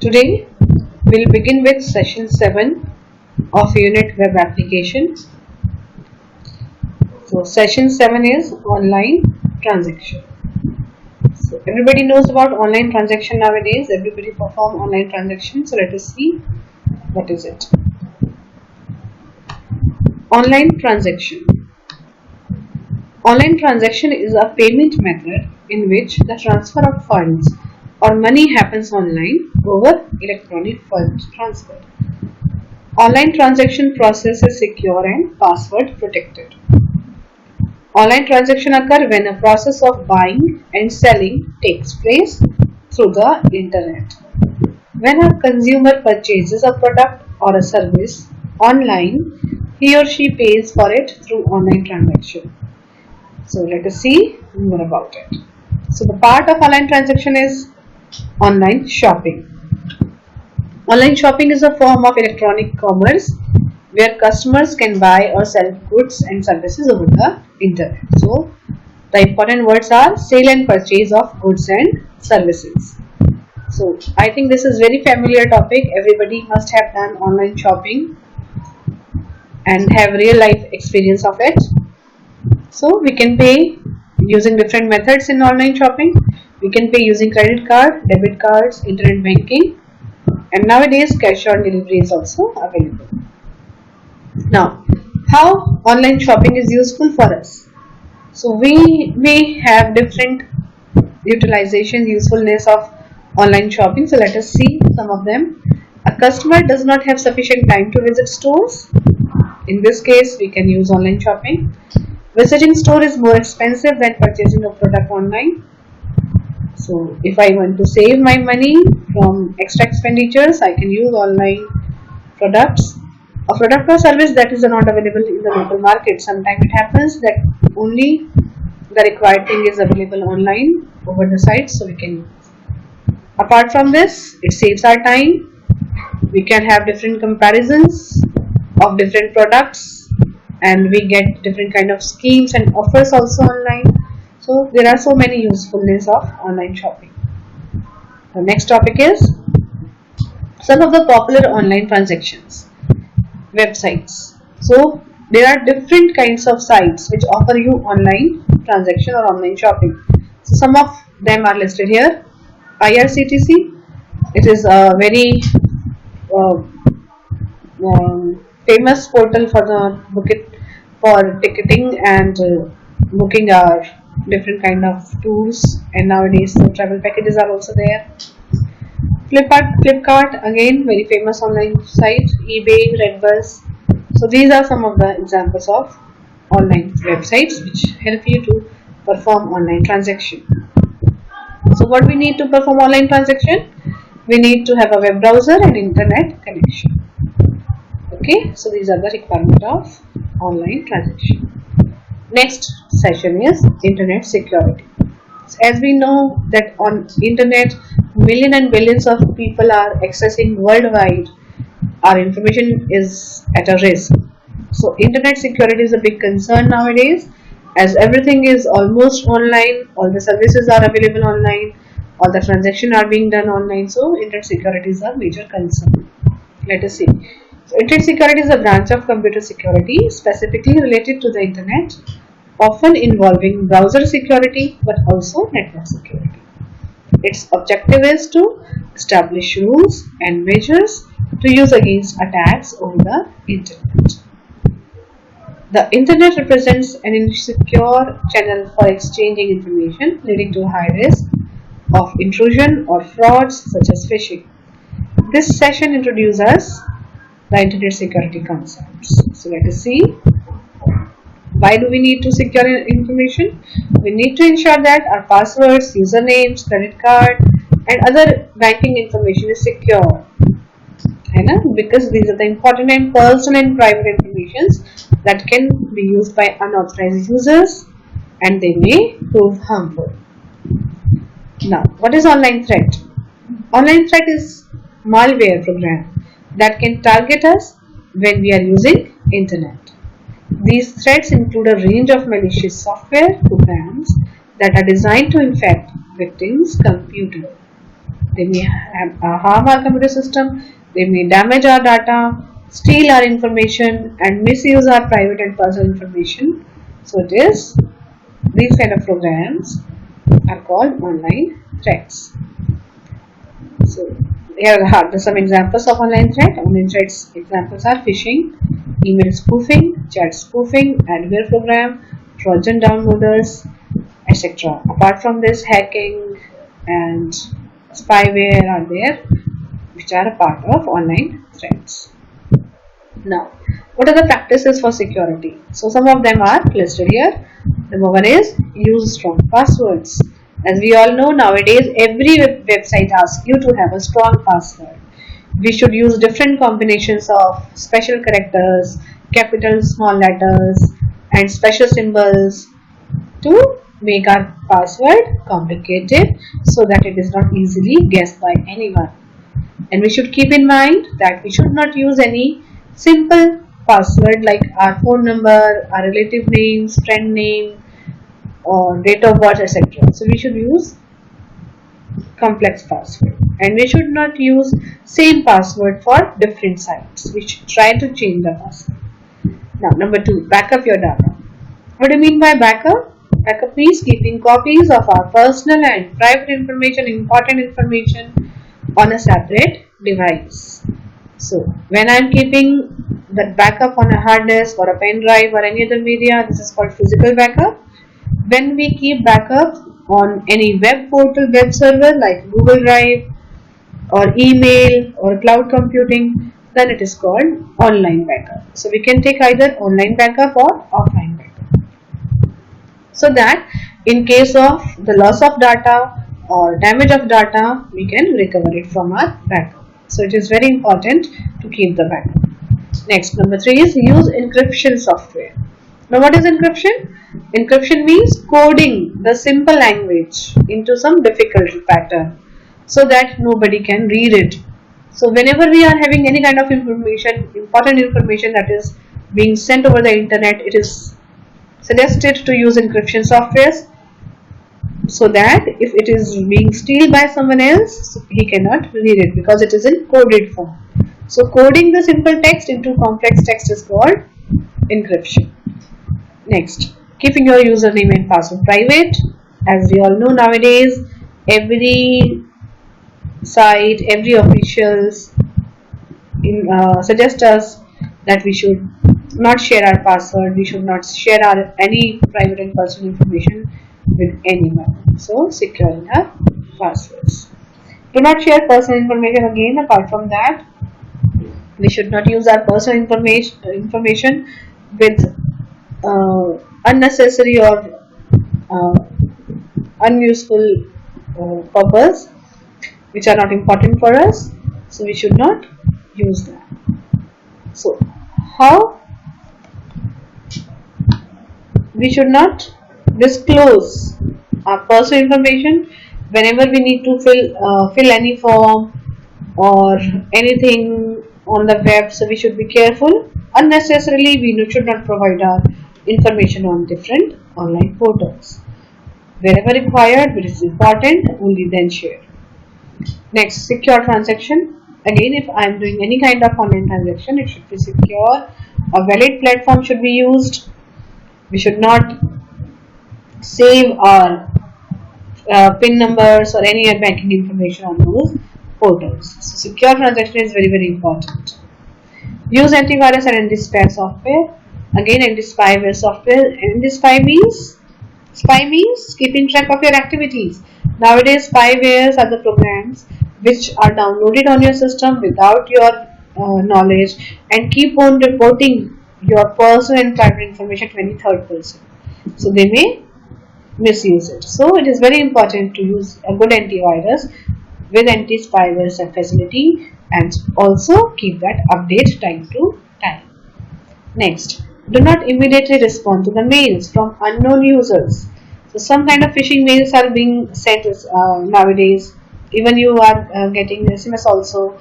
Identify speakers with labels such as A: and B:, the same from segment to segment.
A: Today we'll begin with session 7 of Unit Web Application. So session 7 is online transaction. So everybody knows about online transaction nowadays. Everybody perform online transaction. So let us see what is it. Online transaction. Online transaction is a payment method in which the transfer of funds or money happens online over electronic fund transfer. Online transaction process is secure and password protected. Online transaction occur when a process of buying and selling takes place through the internet. When a consumer purchases a product or a service online, he or she pays for it through online transaction. So let us see more about it. So the part of online transaction is online shopping. Online shopping is a form of electronic commerce where customers can buy or sell goods and services over the internet. So the important words are sale and purchase of goods and services. So I think this is very familiar topic. Everybody must have done online shopping and have real life experience of it. So we can pay using different methods in online shopping. We can pay using credit card, debit cards, internet banking, and nowadays cash on delivery is also available. Now, how online shopping is useful for us? So we may have different utilization, usefulness of online shopping. So let us see some of them. A customer does not have sufficient time to visit stores. In this case, we can use online shopping. Visiting store is more expensive than purchasing a product online. So if I want to save my money from extra expenditures, I can use online products. A product or service that is not available in the local market. Sometimes it happens that only the required thing is available online over the site, so we can use. Apart from this, it saves our time. We can have different comparisons of different products, and we get different kind of schemes and offers also online. So there are so many usefulness of online shopping. The next topic is some of the popular online transactions. Websites. So there are different kinds of sites which offer you online transaction or online shopping. So some of them are listed here. IRCTC. It is a very famous portal for the ticketing and booking our different kind of tours, and nowadays the travel packages are also there. Flipkart, again very famous online site. eBay, Redbus. So these are some of the examples of online websites which help you to perform online transaction. So what we need to perform online transaction? We need to have a web browser and internet connection. Okay, so these are the requirement of online transaction. Next session is internet security. So as we know that on internet, millions and billions of people are accessing worldwide. Our information is at a risk. So internet security is a big concern nowadays, as everything is almost online. All the services are available online. All the transactions are being done online. So internet security is a major concern. Let us see. So internet security is a branch of computer security specifically related to the internet, often involving browser security but also network security. Its objective is to establish rules and measures to use against attacks over the internet. The internet represents an insecure channel for exchanging information, leading to high risk of intrusion or frauds such as phishing. This session introduces us the internet security concepts. So let us see. Why do we need to secure information? We need to ensure that our passwords, usernames, credit card and other banking information is secure. Because these are the important and personal and private informations that can be used by unauthorized users and they may prove harmful. Now, what is online threat? Online threat is malware program that can target us when we are using internet. These threats include a range of malicious software programs that are designed to infect victims' computer. They may harm our computer system, they may damage our data, steal our information, and misuse our private and personal information. So it is these kind of programs are called online threats. So here are some examples of online threat. Online threats examples are phishing, email spoofing, chat spoofing, adware program, Trojan downloaders, etc. Apart from this, hacking and spyware are there, which are a part of online threats. Now, what are the practices for security? So some of them are listed here. Number one is use strong passwords. As we all know, nowadays every website asks you to have a strong password. We should use different combinations of special characters, capital, small letters, and special symbols to make our password complicated so that it is not easily guessed by anyone. And we should keep in mind that we should not use any simple password like our phone number, our relative names, friend name, or date of birth, etc. So we should use complex password, and we should not use same password for different sites. We should try to change the password. Now, number two, backup your data. What do you mean by backup? Backup means keeping copies of our personal and private information, important information on a separate device. So, when I am keeping that backup on a hard disk or a pen drive or any other media, this is called physical backup. When we keep backup on any web portal, web server like Google Drive or email or cloud computing, then it is called online backup. So we can take either online backup or offline backup, so that in case of the loss of data or damage of data, we can recover it from our backup. So it is very important to keep the backup. Next, number three is use encryption software. Now what is encryption? Encryption means coding the simple language into some difficult pattern so that nobody can read it. So whenever we are having any kind of information, important information that is being sent over the internet, it is suggested to use encryption softwares so that if it is being stolen by someone else, he cannot read it because it is in coded form. So coding the simple text into complex text is called encryption. Next, keeping your username and password private. As we all know nowadays, every site, every officials suggest us that we should not share our password, we should not share our any private and personal information with anyone. So securing our passwords. Do not share personal information again. Apart from that, we should not use our personal information with unnecessary or unuseful purpose which are not important for us. So we should not use that. So how we should not disclose our personal information whenever we need to fill any form or anything on the web. So we should be careful. Unnecessarily, we should not provide our information on different online portals. Wherever required, which is important, only then share. Next, secure transaction. Again, if I am doing any kind of online transaction, it should be secure. A valid platform should be used. We should not save our PIN numbers or any other banking information on those portals. So secure transaction is very, very important. Use antivirus and anti-spy software. Again, anti-spyware software. Anti-spy means keeping track of your activities. Nowadays, spywares are the programs which are downloaded on your system without your knowledge and keep on reporting your personal and private information to any third person. So they may misuse it. So it is very important to use a good antivirus with anti-spyware facility and also keep that update time to time. Next, do not immediately respond to the mails from unknown users. So some kind of phishing mails are being sent nowadays. Even you are getting SMS also.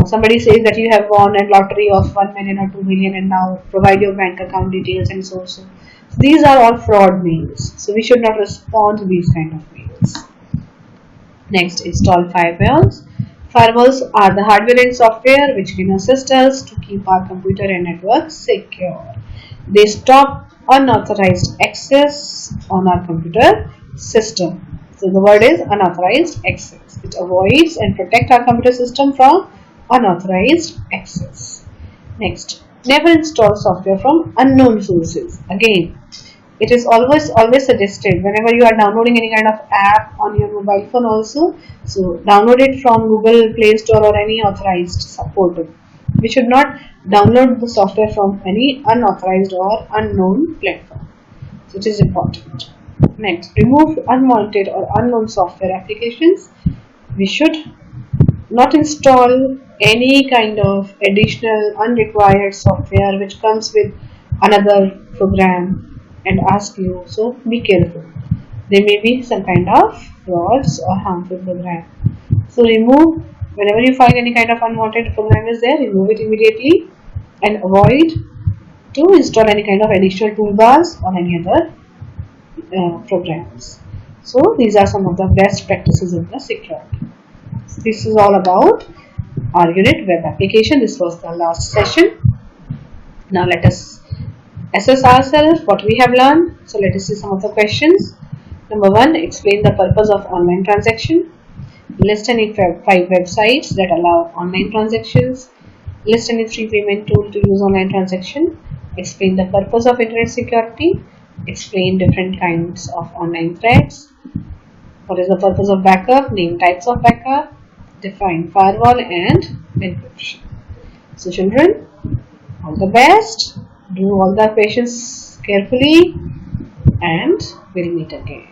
A: Somebody says that you have won a lottery of 1 million or 2 million and now provide your bank account details and so. So these are all fraud mails. So we should not respond to these kind of mails. Next, install firewalls. Firewalls are the hardware and software which can assist us to keep our computer and network secure. They stop unauthorized access on our computer system. So the word is unauthorized access. It avoids and protects our computer system from unauthorized access. Next, never install software from unknown sources. Again, it is always suggested whenever you are downloading any kind of app on your mobile phone also. So download it from Google Play Store or any authorized portal. We should not download the software from any unauthorized or unknown platform. So it is important. Next, remove unwanted or unknown software applications. We should not install any kind of additional unrequired software which comes with another program and ask you. So be careful. There may be some kind of frauds or harmful program. So remove whenever you find any kind of unwanted program is there, remove it immediately and avoid to install any kind of additional toolbars or any other programs. So these are some of the best practices in the security. This is all about our unit web application. This was the last session. Now let us assess ourselves what we have learned. So let us see some of the questions. Number 1, explain the purpose of online transaction. List any 5 websites that allow online transactions. List any 3 payment tools to use online transaction. Explain the purpose of internet security. Explain different kinds of online threats. What is the purpose of backup? Name types of backup. Define firewall and encryption. So children, all the best. Do all the questions carefully and we'll meet again.